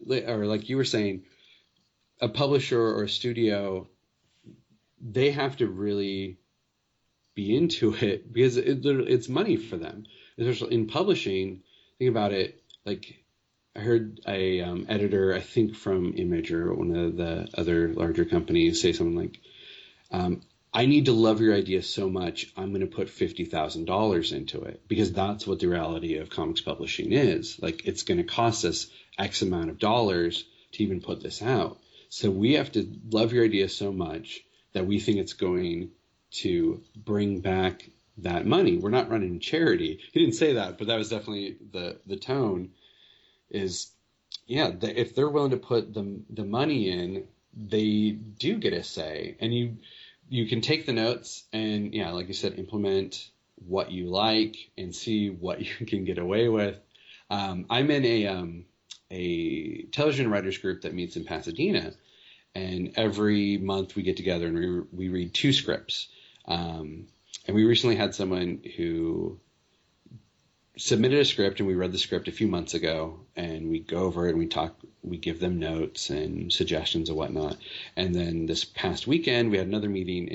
or like you were saying, a publisher or a studio, they have to really be into it because it's money for them. Especially in publishing, think about it. Like I heard a editor, I think from Image or one of the other larger companies, say something like, I need to love your idea so much, I'm going to put $50,000 into it because that's what the reality of comics publishing is. Like, it's going to cost us X amount of dollars to even put this out. So we have to love your idea so much that we think it's going to bring back that money. We're not running charity. He didn't say that, but that was definitely the tone is, if they're willing to put the money in, they do get a say. And you can take the notes and, like you said, implement what you like and see what you can get away with. I'm in a television writers group that meets in Pasadena, and every month we get together and we read 2 scripts. And we recently had someone who submitted a script, and we read the script a few months ago, and we go over it and we talk, we give them notes and suggestions and whatnot. And then this past weekend we had another meeting,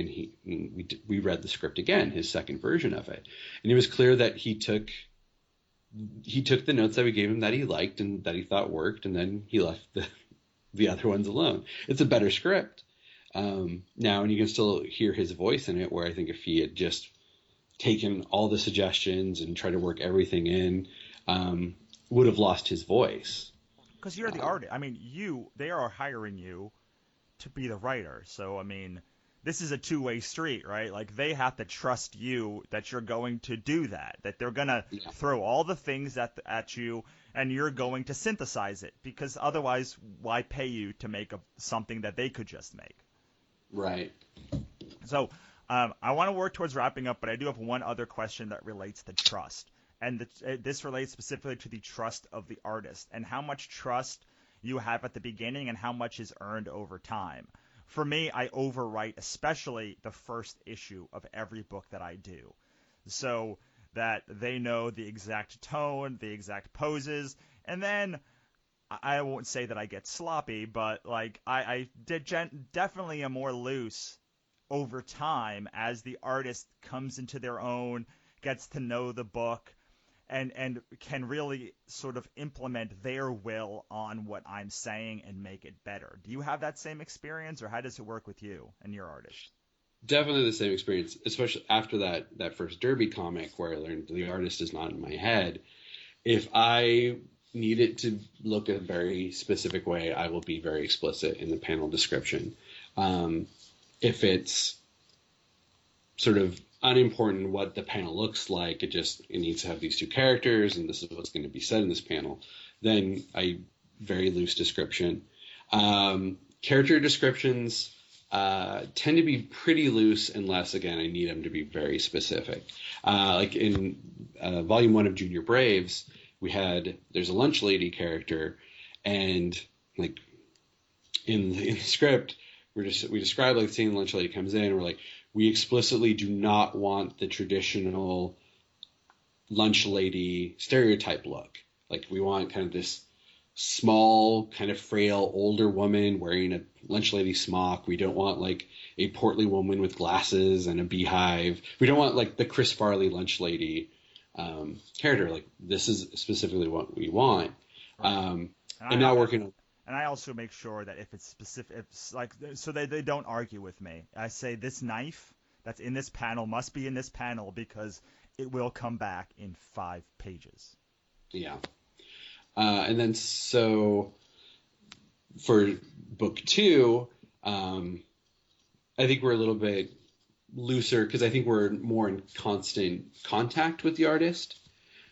and we read the script again, his second version of it. And it was clear that he took the notes that we gave him that he liked and that he thought worked, and then he left the other ones alone. It's a better script now, and you can still hear his voice in it, where I think if he had just taken all the suggestions and tried to work everything in, would have lost his voice. Because you're the artist. I mean, they are hiring you to be the writer. So, I mean, this is a two-way street, right? Like, they have to trust you that you're going to do that they're going to throw all the things at you, and you're going to synthesize it. Because otherwise, why pay you to make something that they could just make? Right. So, I want to work towards wrapping up, but I do have one other question that relates to trust. And this relates specifically to the trust of the artist and how much trust you have at the beginning and how much is earned over time. For me, I overwrite especially the first issue of every book that I do, so that they know the exact tone, the exact poses, and then I won't say that I get sloppy, but like I definitely am more loose over time as the artist comes into their own, gets to know the book, and can really sort of implement their will on what I'm saying and make it better. Do you have that same experience, or how does it work with you and your artist? Definitely the same experience, especially after that first Derby comic where I learned the artist is not in my head. If I need it to look a very specific way, I will be very explicit in the panel description. If it's sort of unimportant what the panel looks like, it needs to have these 2 characters, and this is what's going to be said in this panel, then very loose description. Character descriptions tend to be pretty loose unless, again, I need them to be very specific. Like in Volume 1 of Junior Braves, there's a lunch lady character, and like in the script, we describe like seeing the lunch lady comes in, and we're like, we explicitly do not want the traditional lunch lady stereotype look. Like, we want kind of this small, kind of frail, older woman wearing a lunch lady smock. We don't want like a portly woman with glasses and a beehive. We don't want like the Chris Farley lunch lady character. Like, this is specifically what we want. Right. And now working on. And I also make sure that if it's specific, it's like, so they don't argue with me. I say this knife that's in this panel must be in this panel because it will come back in 5 pages. Yeah. And then so for book 2, I think we're a little bit looser because I think we're more in constant contact with the artist,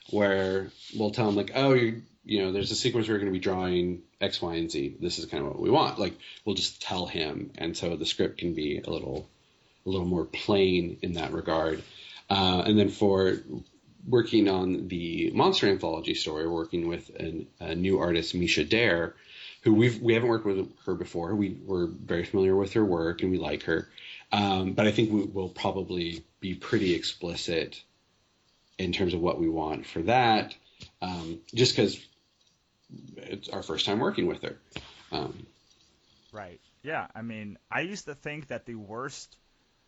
where we'll tell them like, oh, there's a sequence where we're going to be drawing X, Y, and Z. This is kind of what we want. Like, we'll just tell him, and so the script can be a little more plain in that regard. And then for working on the Monster Anthology story, working with a new artist, Misha Dare, who we haven't worked with her before. We're very familiar with her work and we like her. But I think we will probably be pretty explicit in terms of what we want for that, just because it's our first time working with her. Right. Yeah. I mean, I used to think that the worst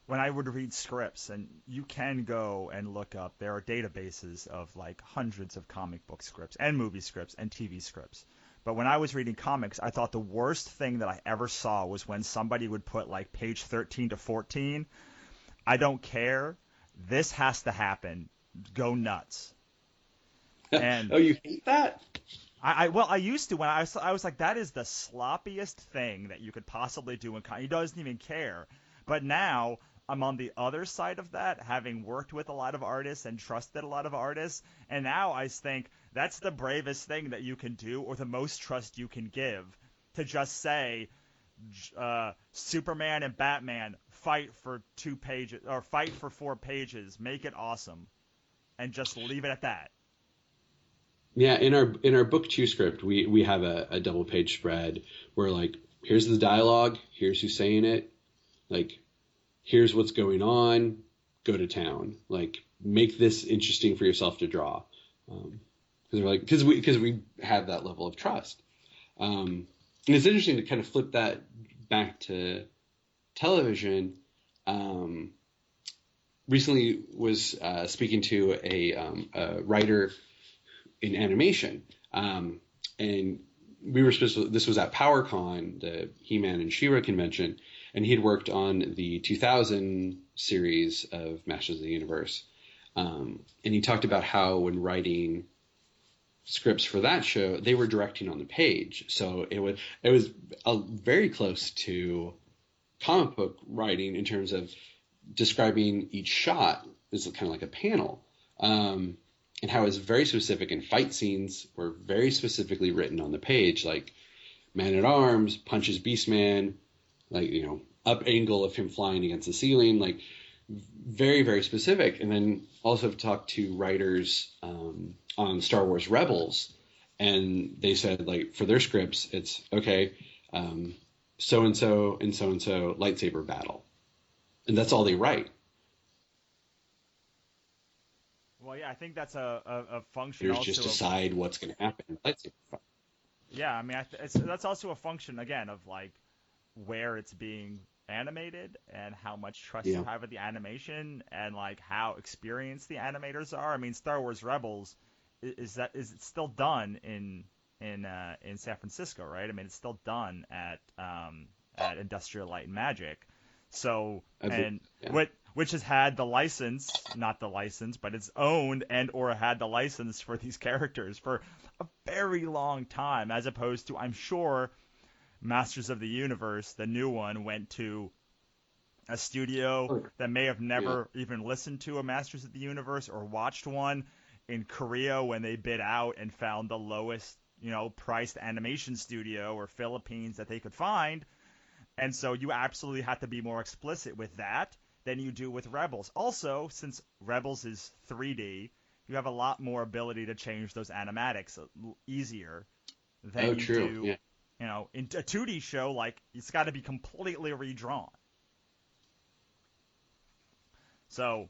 when I would read scripts, and you can go and look up, there are databases of like hundreds of comic book scripts and movie scripts and TV scripts. But when I was reading comics, I thought the worst thing that I ever saw was when somebody would put like page 13 to 14. I don't care. This has to happen. Go nuts. And Oh, you hate that? I used to when I was like, that is the sloppiest thing that you could possibly do in comics. He doesn't even care. But now I'm on the other side of that, having worked with a lot of artists and trusted a lot of artists, and now I think that's the bravest thing that you can do, or the most trust you can give, to just say, Superman and Batman fight for 2 pages or fight for 4 pages, make it awesome, and just leave it at that. Yeah, in our book 2 script, we have a double page spread where like, here's the dialogue, here's who's saying it, like, here's what's going on, go to town. Like, make this interesting for yourself to draw. Because we have that level of trust. And it's interesting to kind of flip that back to television. Recently was speaking to a writer in animation. And we were this was at PowerCon, the He-Man and She-Ra convention, and he had worked on the 2000 series of Masters of the Universe. And he talked about how when writing scripts for that show, they were directing on the page. So it was very close to comic book writing in terms of describing each shot as kind of like a panel. And how it's very specific, and fight scenes were very specifically written on the page, like Man-at-Arms punches Beastman, like, up angle of him flying against the ceiling, like very, very specific. And then also talked to writers on Star Wars Rebels, and they said, like, for their scripts, it's okay, so-and-so and so-and-so lightsaber battle. And that's all they write. Well, yeah, I think that's a function. There's also just decide what's going to happen. Yeah, I mean, that's also a function, again, of like where it's being animated and how much trust you have with the animation and like how experienced the animators are. I mean, Star Wars Rebels is it still done in San Francisco, right? I mean, it's still done at Industrial Light and Magic. So which has had the license, not the license, but it's owned and or had the license for these characters for a very long time, as opposed to, I'm sure, Masters of the Universe, the new one, went to a studio that may have never even listened to a Masters of the Universe or watched one in Korea when they bid out and found the lowest, priced animation studio or Philippines that they could find. And so you absolutely have to be more explicit with that than you do with Rebels. Also, since Rebels is 3D, you have a lot more ability to change those animatics easier than you do. Yeah. In a 2D show, like, it's got to be completely redrawn. So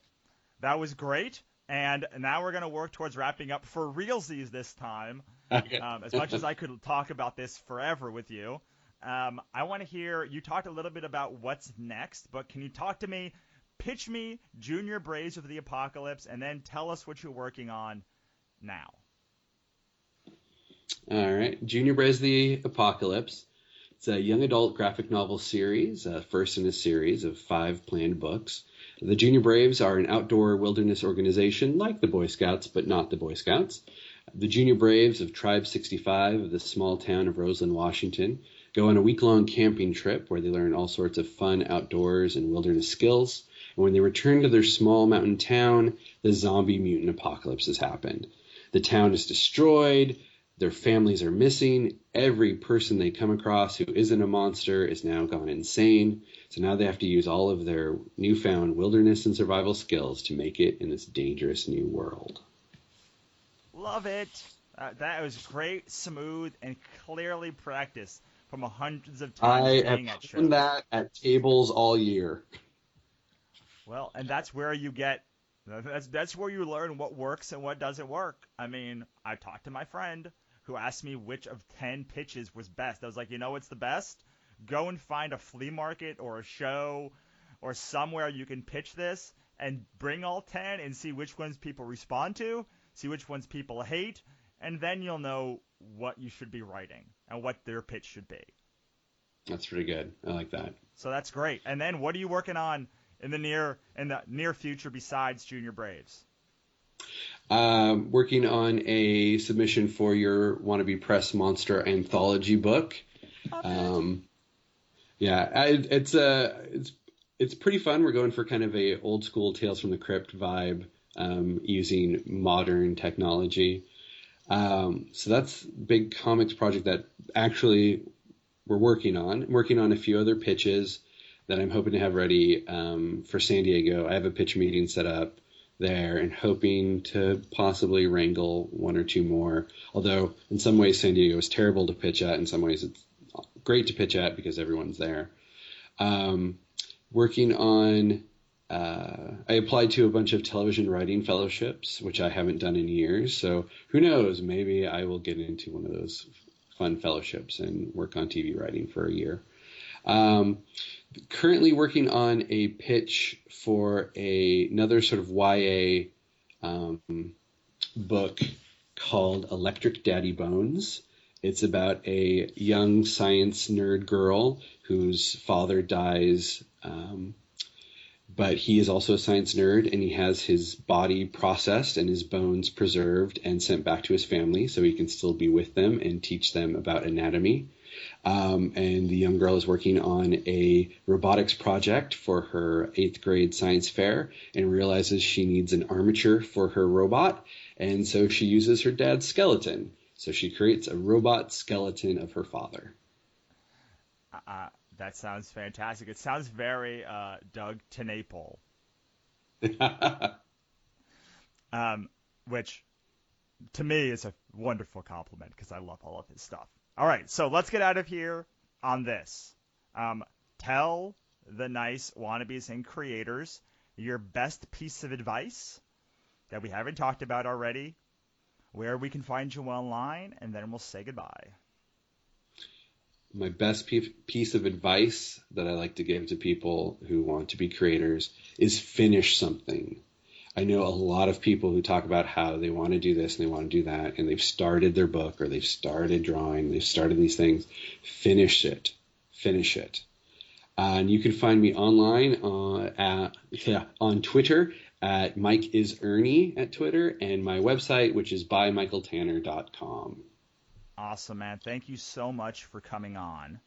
that was great. And now we're going to work towards wrapping up for realsies this time. Okay. As much as I could talk about this forever with you. I want to hear, you talked a little bit about what's next, but can you talk to me, pitch me Junior Braves of the Apocalypse, and then tell us what you're working on now. All right. Junior Braves of the Apocalypse. It's a young adult graphic novel series, first in a series of 5 planned books. The Junior Braves are an outdoor wilderness organization like the Boy Scouts, but not the Boy Scouts. The Junior Braves of Tribe 65 of the small town of Roseland, Washington, go on a week-long camping trip where they learn all sorts of fun outdoors and wilderness skills. And when they return to their small mountain town, the zombie mutant apocalypse has happened. The town is destroyed, Their families are missing. Every person they come across who isn't a monster is now gone insane. So now they have to use all of their newfound wilderness and survival skills to make it in this dangerous new world. Love it. That was great, smooth, and clearly practiced from hundreds of times I have playing at done shows. that at tables all year. Well, and that's where you get, that's where you learn what works and what doesn't work. I mean, I talked to my friend who asked me which of 10 pitches was best. I was like, you know what's the best? Go and find a flea market or a show or somewhere you can pitch this and bring all 10 and see which ones people respond to, see which ones people hate, and then you'll know what you should be writing and what their pitch should be. That's pretty good. I like that. So that's great. And then what are you working on in the near future besides Junior Braves? Working on a submission for your Wannabe Press Monster anthology book. It's pretty fun. We're going for kind of a old school Tales from the Crypt vibe, using modern technology. So that's a big comics project that actually we're working on. I'm working on a few other pitches that I'm hoping to have ready for San Diego. I have a pitch meeting set up there and hoping to possibly wrangle one or two more. Although in some ways San Diego is terrible to pitch at. In some ways it's great to pitch at because everyone's there. Working on, I applied to a bunch of television writing fellowships, which I haven't done in years. So who knows, maybe I will get into one of those fun fellowships and work on TV writing for a year. Currently working on a pitch for another sort of YA book called Electric Daddy Bones. It's about a young science nerd girl whose father dies, but he is also a science nerd, and he has his body processed and his bones preserved and sent back to his family so he can still be with them and teach them about anatomy. And the young girl is working on a robotics project for her 8th grade science fair and realizes she needs an armature for her robot, and so she uses her dad's skeleton. So she creates a robot skeleton of her father. That sounds fantastic. It sounds very Doug TenNapel. Which to me is a wonderful compliment because I love all of his stuff. All right, so let's get out of here on this. Tell the nice wannabes and creators your best piece of advice that we haven't talked about already, where we can find you online, and then we'll say goodbye. My best piece of advice that I like to give to people who want to be creators is finish something. I know a lot of people who talk about how they want to do this and they want to do that, and they've started their book or they've started drawing, they've started these things. Finish it. Finish it. And you can find me online on Twitter at Mike is Ernie at Twitter, and my website, which is bymichaeltanner.com. Awesome, man. Thank you so much for coming on.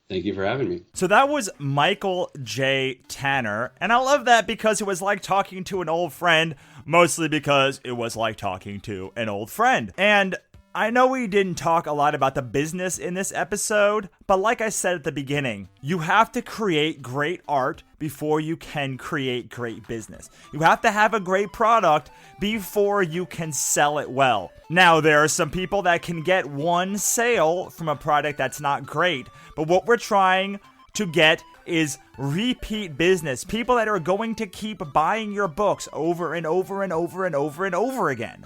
Thank you for having me. So that was Michael J. Tanner, and I love that because it was like talking to an old friend, mostly because it was like talking to an old friend. And I know we didn't talk a lot about the business in this episode, but like I said at the beginning, you have to create great art before you can create great business. You have to have a great product before you can sell it well. Now, there are some people that can get one sale from a product that's not great, but what we're trying to get is repeat business. People that are going to keep buying your books over and over and over and over and over again.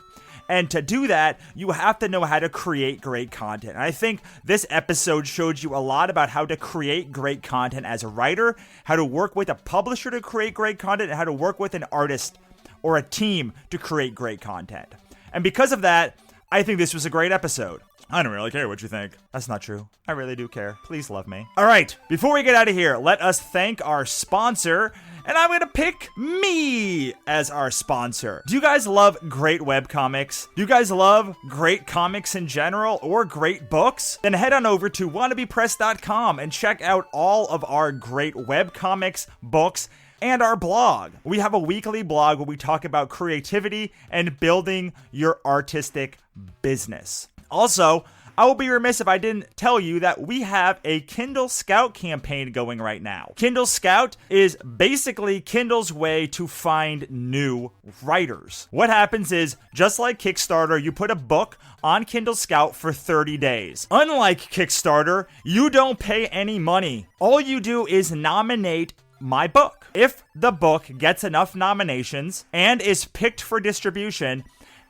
And to do that, you have to know how to create great content. And I think this episode showed you a lot about how to create great content as a writer, how to work with a publisher to create great content, and how to work with an artist or a team to create great content. And because of that, I think this was a great episode. I don't really care what you think. That's not true. I really do care. Please love me. All right, before we get out of here, let us thank our sponsor. And I'm going to pick me as our sponsor. Do you guys love great webcomics? Do you guys love great comics in general or great books? Then head on over to wannabepress.com and check out all of our great webcomics, books, and our blog. We have a weekly blog where we talk about creativity and building your artistic business. Also, I will be remiss if I didn't tell you that we have a Kindle Scout campaign going right now. Kindle Scout is basically Kindle's way to find new writers. What happens is, just like Kickstarter, you put a book on Kindle Scout for 30 days. Unlike Kickstarter, you don't pay any money. All you do is nominate my book. If the book gets enough nominations and is picked for distribution,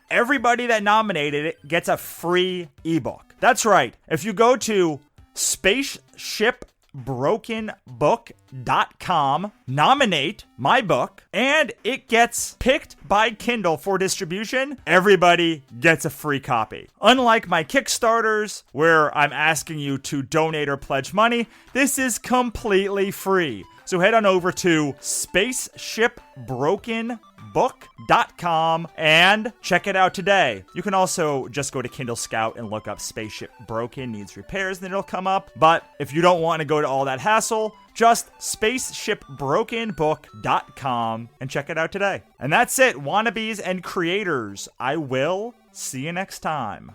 everybody that nominated it gets a free ebook. That's right. If you go to spaceshipbrokenbook.com, nominate my book, and it gets picked by Kindle for distribution, everybody gets a free copy. Unlike my Kickstarters, where I'm asking you to donate or pledge money, this is completely free. So head on over to spaceshipbrokenbook.com and check it out today. You can also just go to Kindle Scout and look up Spaceship Broken Needs Repairs, and then it'll come up. But if you don't want to go to all that hassle, just spaceshipbrokenbook.com and check it out today. And that's it, wannabes and creators. I will see you next time.